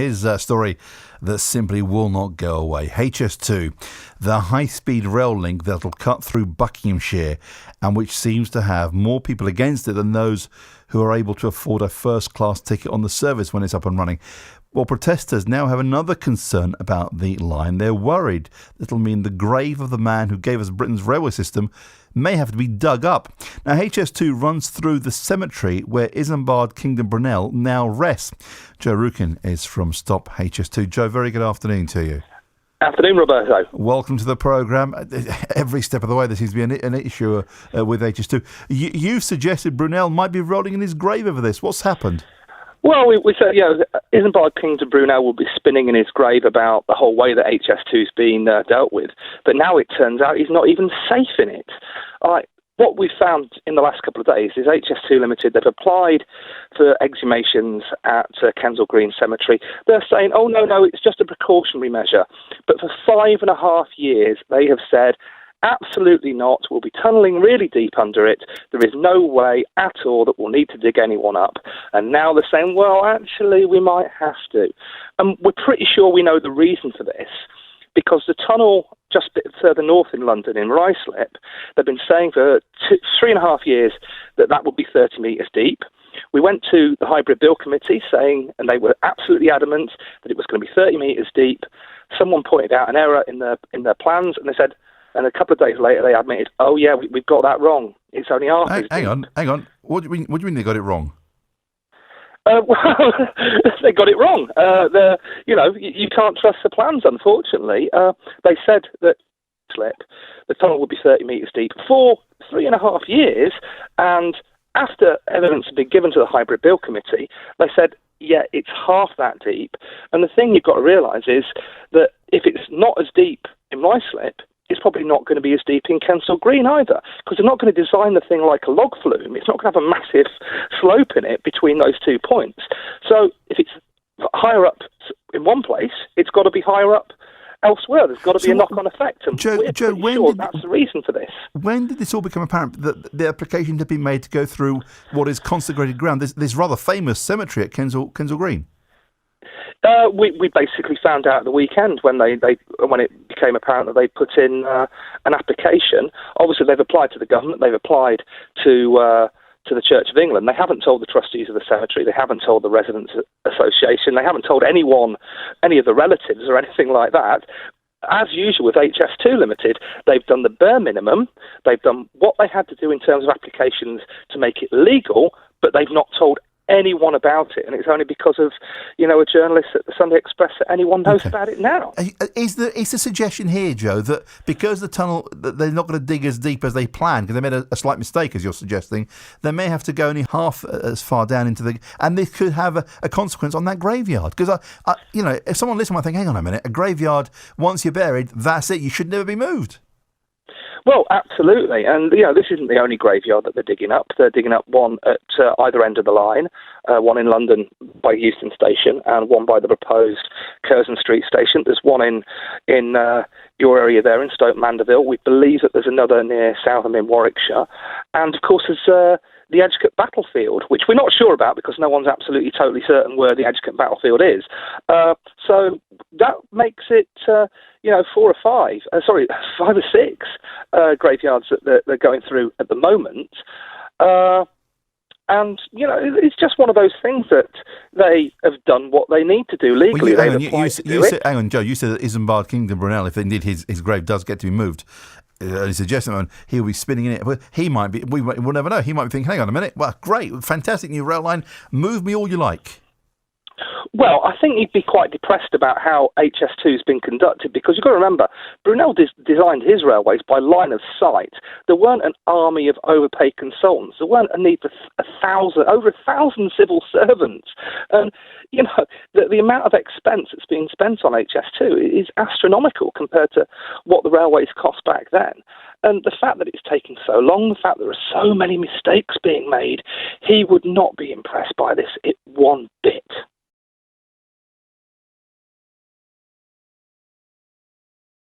Here's a story that simply will not go away. HS2, the high-speed rail link that'll cut through Buckinghamshire and which seems to have more people against it than those who are able to afford a first-class ticket on the service when it's up and running. Well, protesters now have another concern about the line. They're worried that it'll mean the grave of the man who gave us Britain's railway system may have to be dug up. Now, HS2 runs through the cemetery where Isambard Kingdom Brunel now rests. Joe Rukin is from Stop HS2. Joe, very good afternoon to you. Afternoon, Roberto. Welcome to the programme. Every step of the way there seems to be an issue with HS2. You've suggested Brunel might be rolling in his grave over this. What's happened? Well, we said, Isambard Kingdom Brunel will be spinning in his grave about the whole way that HS2's been dealt with. But now it turns out he's not even safe in it. What we've found in the last couple of days is HS2 Ltd, they've applied for exhumations at Kensal Green Cemetery. They're saying, oh, no, it's just a precautionary measure. But for 5.5 years, they have said, absolutely not. We'll be tunnelling really deep under it. There is no way at all that we'll need to dig anyone up. And now they're saying, well, actually, we might have to. And we're pretty sure we know the reason for this, because the tunnel just a bit further north in London, in Ruislip, they've been saying for 3.5 years that would be 30 metres deep. We went to the Hybrid Bill Committee saying, and they were absolutely adamant that it was going to be 30 metres deep. Someone pointed out an error in their plans, and they said, and a couple of days later, they admitted, oh, yeah, we've got that wrong. It's only half as deep. Hang on. What do you mean they got it wrong? Well, they got it wrong. You can't trust the plans, unfortunately. They said that the tunnel would be 30 metres deep for 3.5 years, and after evidence had been given to the Hybrid Bill Committee, they said, yeah, it's half that deep. And the thing you've got to realise is that if it's not as deep in Ruislip, it's probably not going to be as deep in Kensal Green either, because they're not going to design the thing like a log flume. It's not going to have a massive slope in it between those 2 points. So if it's higher up in one place, it's got to be higher up elsewhere. There's got to be a knock-on effect. And Joe, we're sure that's the reason for this. When did this all become apparent, that the application had been made to go through what is consecrated ground, this rather famous cemetery at Kensal Green? We basically found out at the weekend when it became apparent that they put in an application. Obviously, they've applied to the government. They've applied to the Church of England. They haven't told the trustees of the cemetery. They haven't told the Residents Association. They haven't told anyone, any of the relatives or anything like that. As usual with HS2 Ltd, they've done the bare minimum. They've done what they had to do in terms of applications to make it legal, but they've not told anyone about it, and it's only because of a journalist at the Sunday Express that anyone knows about it now. Is the suggestion here, Joe, that because the tunnel, that they're not going to dig as deep as they planned because they made a slight mistake, as you're suggesting, they may have to go only half as far down into and this could have a consequence on that graveyard? Because if someone listening might think, hang on a minute, a graveyard, once you're buried, that's it, you should never be moved. Well, absolutely. And, this isn't the only graveyard that they're digging up. They're digging up one at either end of the line, one in London by Euston Station and one by the proposed Curzon Street Station. There's one in your area there in Stoke Mandeville. We believe that there's another near Southam in Warwickshire. And, of course, there's the Edgecombe battlefield, which we're not sure about because no one's absolutely totally certain where the Edgecombe battlefield is. So that makes it, 5 or 6 graveyards that they're going through at the moment. And, it's just one of those things that they have done what they need to do legally. Hang on, Joe, you said that Isambard Kingdom Brunel, if indeed his grave does get to be moved, suggesting he'll be spinning in it. Well, he might be, we'll never know. He might be thinking, hang on a minute, well, great, fantastic new rail line, move me all you like. Well, I think he'd be quite depressed about how HS2's been conducted, because you've got to remember, Brunel designed his railways by line of sight. There weren't an army of overpaid consultants. There weren't a need for over 1,000 civil servants. And, the amount of expense that's being spent on HS2 is astronomical compared to what the railways cost back then. And the fact that it's taking so long, the fact that there are so many mistakes being made, he would not be impressed by this one bit.